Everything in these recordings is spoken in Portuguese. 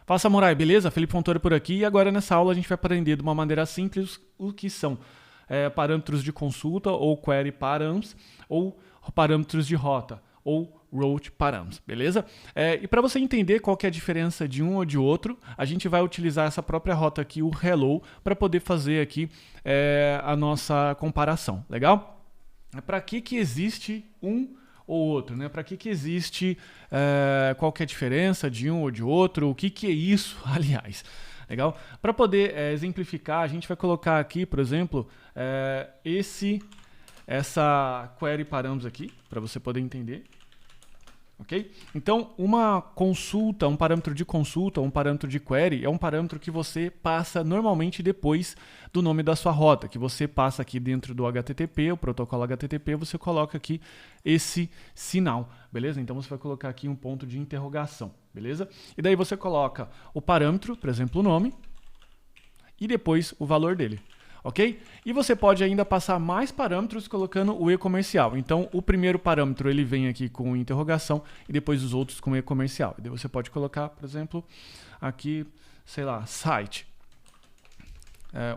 Fala, Samurai, beleza? Felipe Fontoura por aqui, e agora nessa aula a gente vai aprender de uma maneira simples o que são parâmetros de consulta ou query params ou parâmetros de rota ou route params, beleza? E para você entender qual que é a diferença de um ou de outro, a gente vai utilizar essa própria rota aqui, o hello, para poder fazer aqui a nossa comparação, legal? Para que existe um ou outro, né? Para que existe qual que é a diferença de um ou de outro, o que é isso, aliás. Legal? Para poder exemplificar, a gente vai colocar aqui, por exemplo, essa query params aqui, para você poder entender. Ok? Então, uma consulta, um parâmetro de consulta, um parâmetro de query, é um parâmetro que você passa normalmente depois do nome da sua rota, que você passa aqui dentro do HTTP, o protocolo HTTP, você coloca aqui esse sinal, beleza? Então, você vai colocar aqui um ponto de interrogação, beleza? E daí você coloca o parâmetro, por exemplo, o nome, e depois o valor dele. Ok? E você pode ainda passar mais parâmetros colocando o e-comercial. Então, o primeiro parâmetro ele vem aqui com interrogação e depois os outros com e-comercial. E daí você pode colocar, por exemplo, aqui, sei lá, site.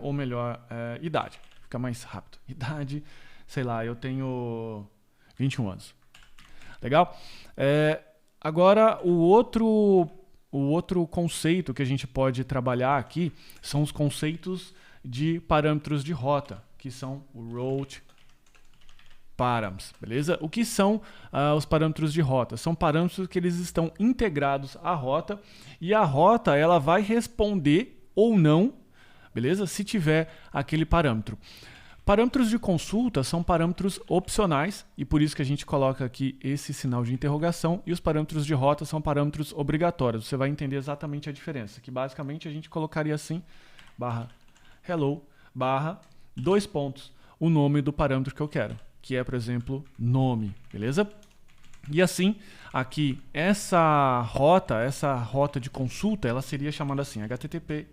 Ou melhor, idade. Fica mais rápido. Idade, sei lá, eu tenho 21 anos. Legal? Agora, o outro conceito que a gente pode trabalhar aqui são os conceitos de parâmetros de rota, que são o route params, beleza? O que são os parâmetros de rota? São parâmetros que eles estão integrados à rota e a rota ela vai responder ou não, beleza? Se tiver aquele parâmetro. Parâmetros de consulta são parâmetros opcionais e por isso que a gente coloca aqui esse sinal de interrogação e os parâmetros de rota são parâmetros obrigatórios. Você vai entender exatamente a diferença, que basicamente a gente colocaria assim, hello, dois pontos, o nome do parâmetro que eu quero, que é, por exemplo, nome, beleza? E assim, aqui, essa rota de consulta, ela seria chamada assim, http,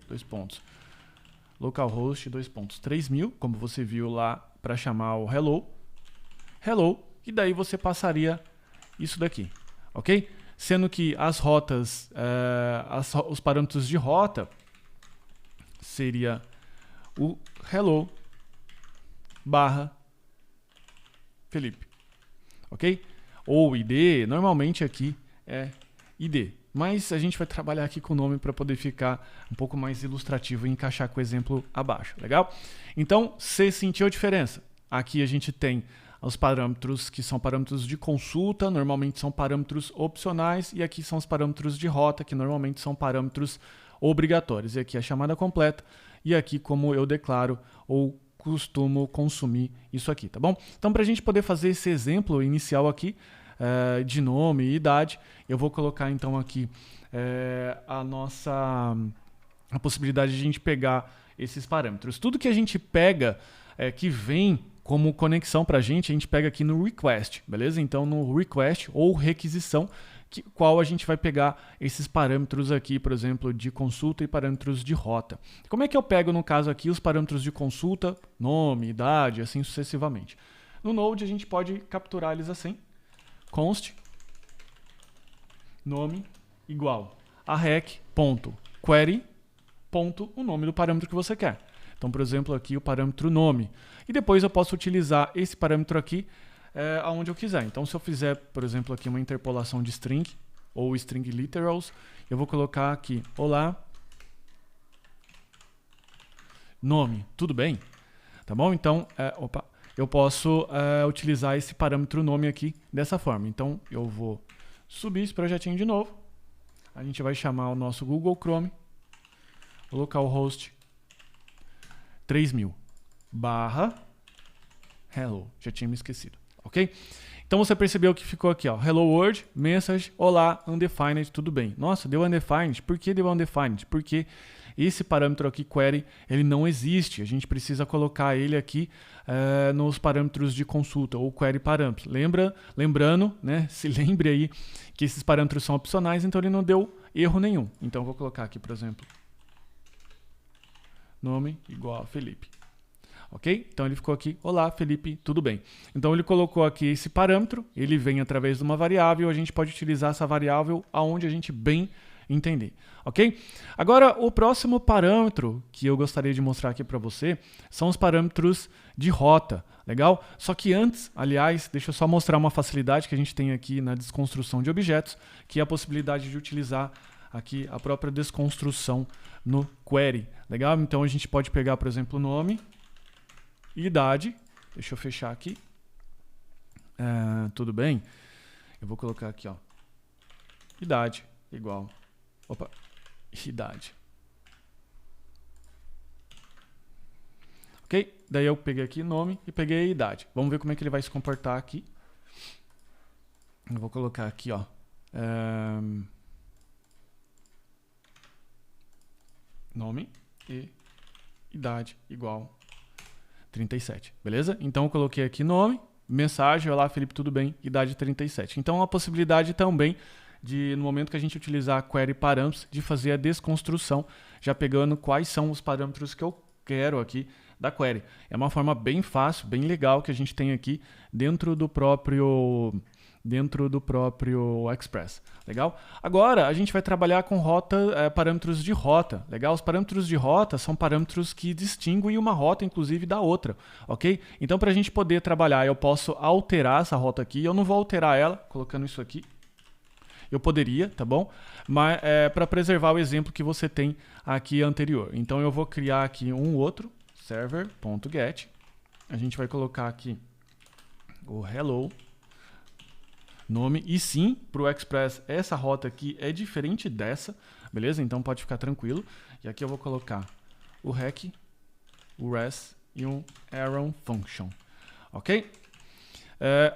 localhost, 3000, como você viu lá para chamar o hello, e daí você passaria isso daqui, ok? Sendo que as rotas, os parâmetros de rota seria o hello Felipe, ok? Ou ID, normalmente aqui é ID, mas a gente vai trabalhar aqui com o nome para poder ficar um pouco mais ilustrativo e encaixar com o exemplo abaixo, legal? Então, você sentiu a diferença? Aqui a gente tem os parâmetros que são parâmetros de consulta, normalmente são parâmetros opcionais, e aqui são os parâmetros de rota, que normalmente são parâmetros obrigatórios. E aqui a chamada completa, e aqui como eu declaro ou costumo consumir isso aqui, tá bom? Então, para a gente poder fazer esse exemplo inicial aqui, de nome e idade, eu vou colocar então aqui a possibilidade de a gente pegar esses parâmetros. Tudo que a gente pega, que vem como conexão para a gente pega aqui no request, beleza? Então, no request ou requisição, qual a gente vai pegar esses parâmetros aqui, por exemplo, de consulta e parâmetros de rota. Como é que eu pego, no caso aqui, os parâmetros de consulta, nome, idade, assim sucessivamente? No Node, a gente pode capturar eles assim, const nome igual a rec.query, o nome do parâmetro que você quer. Então, por exemplo, aqui o parâmetro nome. E depois eu posso utilizar esse parâmetro aqui aonde eu quiser. Então, se eu fizer, por exemplo, aqui uma interpolação de string ou string literals, eu vou colocar aqui, olá, nome, tudo bem? Tá bom? Então, eu posso utilizar esse parâmetro nome aqui dessa forma. Então, eu vou subir esse projetinho de novo. A gente vai chamar o nosso Google Chrome, localhost 3000 hello. Já tinha me esquecido. Ok? Então você percebeu que ficou aqui, ó, hello world, message, olá, undefined, tudo bem. Nossa, deu undefined. Por que deu undefined? Porque esse parâmetro aqui, query, ele não existe. A gente precisa colocar ele aqui nos parâmetros de consulta, ou query parâmetros. Lembrando, né, se lembre aí que esses parâmetros são opcionais, então ele não deu erro nenhum. Então eu vou colocar aqui, por exemplo, nome igual a Felipe. Ok? Então ele ficou aqui, olá Felipe, tudo bem. Então ele colocou aqui esse parâmetro, ele vem através de uma variável, a gente pode utilizar essa variável aonde a gente bem entender, ok? Agora, o próximo parâmetro que eu gostaria de mostrar aqui para você são os parâmetros de rota, legal? Só que antes, aliás, deixa eu só mostrar uma facilidade que a gente tem aqui na desconstrução de objetos, que é a possibilidade de utilizar aqui a própria desconstrução no query, legal? Então, a gente pode pegar, por exemplo, o nome, idade, deixa eu fechar aqui, tudo bem? Eu vou colocar aqui, ó, idade igual, idade. Ok? Daí eu peguei aqui nome e peguei a idade. Vamos ver como é que ele vai se comportar aqui. Eu vou colocar aqui, ó, nome e idade igual 37, beleza? Então eu coloquei aqui nome, mensagem, olá Felipe, tudo bem? Idade 37. Então a possibilidade também de, no momento que a gente utilizar a query parâmetros, de fazer a desconstrução, já pegando quais são os parâmetros que eu quero aqui da query. É uma forma bem fácil, bem legal que a gente tem aqui dentro do próprio Express, legal? Agora a gente vai trabalhar com parâmetros de rota, legal? Os parâmetros de rota são parâmetros que distinguem uma rota, inclusive, da outra, ok? Então, para a gente poder trabalhar, eu posso alterar essa rota aqui, eu não vou alterar ela colocando isso aqui, eu poderia, tá bom? Mas para preservar o exemplo que você tem aqui anterior. Então eu vou criar aqui um outro, server.get. A gente vai colocar aqui o hello, nome. E sim, para o Express, essa rota aqui é diferente dessa, beleza? Então pode ficar tranquilo. E aqui eu vou colocar o rec, o res e um arrow function, ok?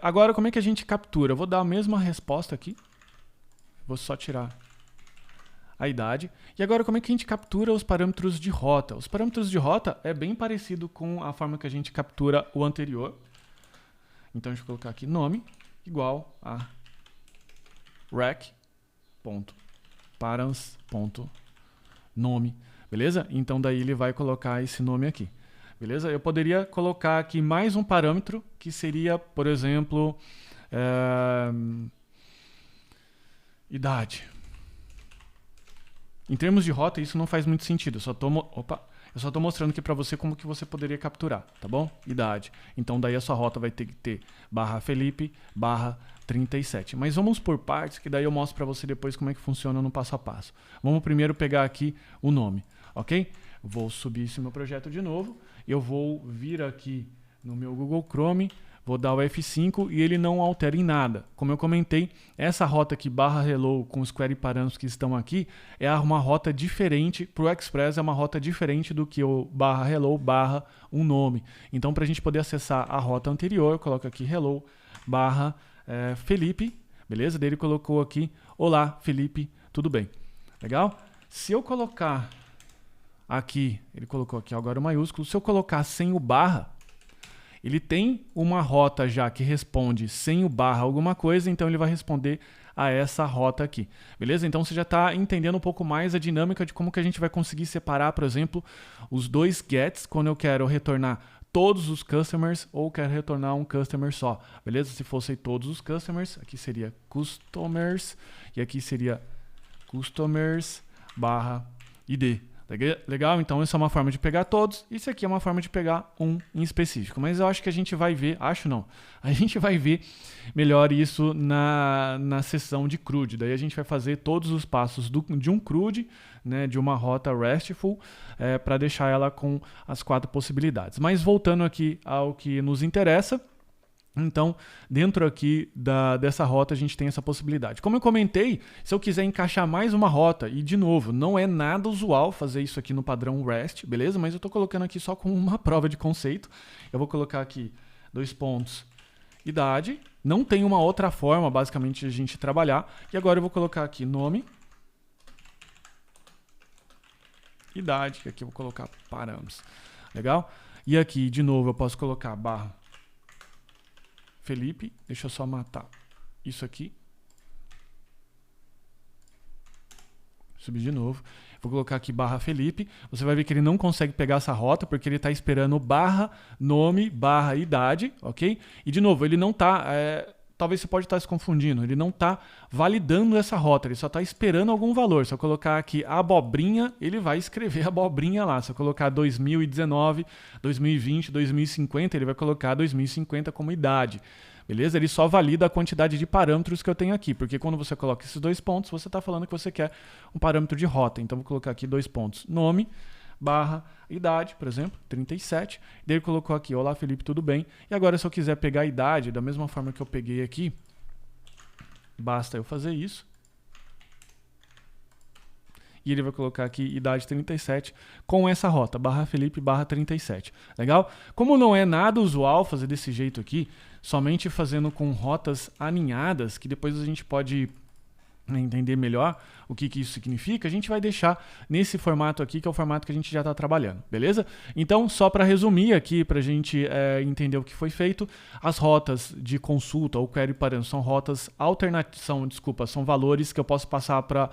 Agora, como é que a gente captura? Eu vou dar a mesma resposta aqui. Vou só tirar a idade. E agora, como é que a gente captura os parâmetros de rota? Os parâmetros de rota é bem parecido com a forma que a gente captura o anterior. Então, deixa eu colocar aqui nome igual a rec.params.nome, beleza? Então, daí ele vai colocar esse nome aqui, beleza? Eu poderia colocar aqui mais um parâmetro, que seria, por exemplo, idade. Em termos de rota, isso não faz muito sentido. Eu só estou mostrando aqui para você como que você poderia capturar, tá bom? Idade. Então, daí a sua rota vai ter que ter /Felipe, /37. Mas vamos por partes, que daí eu mostro para você depois como é que funciona no passo a passo. Vamos primeiro pegar aqui o nome, ok? Vou subir esse meu projeto de novo. Eu vou vir aqui no meu Google Chrome, vou dar o F5 e ele não altera em nada. Como eu comentei, essa rota aqui, /hello, com os query parâmetros que estão aqui, é uma rota diferente, para o Express é uma rota diferente do que o /hello, um nome. Então, para a gente poder acessar a rota anterior, eu coloco aqui hello, Felipe, beleza? Daí ele colocou aqui, olá Felipe, tudo bem? Legal? Se eu colocar aqui, ele colocou aqui agora o maiúsculo, se eu colocar sem o barra, ele tem uma rota já que responde sem o barra alguma coisa, então ele vai responder a essa rota aqui, beleza? Então você já está entendendo um pouco mais a dinâmica de como que a gente vai conseguir separar, por exemplo, os dois gets, quando eu quero retornar todos os customers ou quero retornar um customer só, beleza? Se fossem todos os customers, aqui seria customers e aqui seria customers/id. Legal? Então, essa é uma forma de pegar todos. Isso aqui é uma forma de pegar um em específico. Mas eu acho que a gente vai ver... Acho não. A gente vai ver melhor isso na sessão de CRUD. Daí a gente vai fazer todos os passos de um CRUD, né, de uma rota RESTful, para deixar ela com as 4 possibilidades. Mas voltando aqui ao que nos interessa... Então, dentro aqui dessa rota, a gente tem essa possibilidade. Como eu comentei, se eu quiser encaixar mais uma rota, e de novo, não é nada usual fazer isso aqui no padrão REST, beleza? Mas eu estou colocando aqui só como uma prova de conceito. Eu vou colocar aqui 2 pontos, idade. Não tem uma outra forma, basicamente, de a gente trabalhar. E agora eu vou colocar aqui nome, idade, e aqui eu vou colocar parâmetros. Legal? E aqui, de novo, eu posso colocar /Felipe, deixa eu só matar isso aqui. Subir de novo. Vou colocar aqui /Felipe. Você vai ver que ele não consegue pegar essa rota porque ele está esperando /nome/idade, ok? E de novo, ele não está talvez você pode estar se confundindo, ele não está validando essa rota, ele só está esperando algum valor. Se eu colocar aqui abobrinha, ele vai escrever abobrinha lá. Se eu colocar 2019, 2020, 2050, ele vai colocar 2050 como idade. Beleza? Ele só valida a quantidade de parâmetros que eu tenho aqui, porque quando você coloca esses 2 pontos, você está falando que você quer um parâmetro de rota. Então, vou colocar aqui 2 pontos, nome, barra, idade, por exemplo, 37. Daí ele colocou aqui, olá Felipe, tudo bem? E agora se eu quiser pegar a idade, da mesma forma que eu peguei aqui, basta eu fazer isso. E ele vai colocar aqui idade 37 com essa rota, barra Felipe, barra 37. Legal? Como não é nada usual fazer desse jeito aqui, somente fazendo com rotas aninhadas, que depois a gente pode entender melhor o que isso significa, a gente vai deixar nesse formato aqui, que é o formato que a gente já está trabalhando, beleza? Então, só para resumir aqui, para a gente entender o que foi feito, as rotas de consulta ou query parâmetros são rotas são valores que eu posso passar para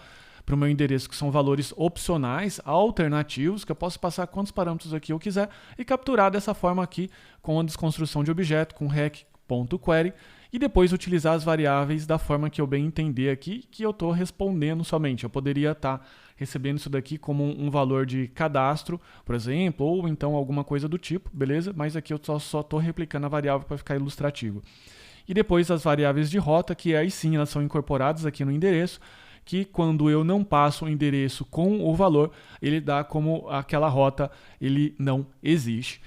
o meu endereço, que são valores opcionais, alternativos, que eu posso passar quantos parâmetros aqui eu quiser e capturar dessa forma aqui com a desconstrução de objeto, com rec.query, e depois utilizar as variáveis da forma que eu bem entender aqui, que eu estou respondendo somente. Eu poderia estar recebendo isso daqui como um valor de cadastro, por exemplo, ou então alguma coisa do tipo, beleza? Mas aqui eu só estou replicando a variável para ficar ilustrativo. E depois as variáveis de rota, que aí sim elas são incorporadas aqui no endereço, que quando eu não passo o endereço com o valor, ele dá como aquela rota, ele não existe.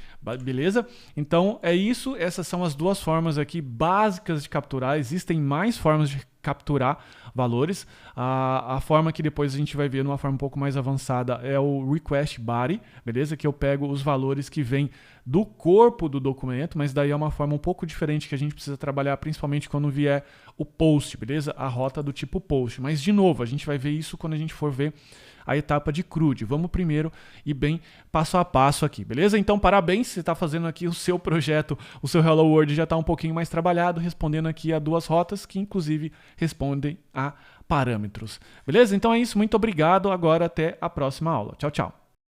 Beleza? Então é isso, essas são as 2 formas aqui básicas de capturar. Existem mais formas de capturar valores. A forma que depois a gente vai ver numa forma um pouco mais avançada é o request body, beleza? Que eu pego os valores que vêm do corpo do documento, mas daí é uma forma um pouco diferente que a gente precisa trabalhar, principalmente quando vier o post, beleza? A rota do tipo post. Mas de novo, a gente vai ver isso quando a gente for ver a etapa de CRUD. Vamos primeiro ir bem passo a passo aqui, beleza? Então, parabéns, você está fazendo aqui o seu projeto, o seu Hello World já está um pouquinho mais trabalhado, respondendo aqui a 2 rotas que, inclusive, respondem a parâmetros. Beleza? Então é isso, muito obrigado. Agora, até a próxima aula. Tchau, tchau.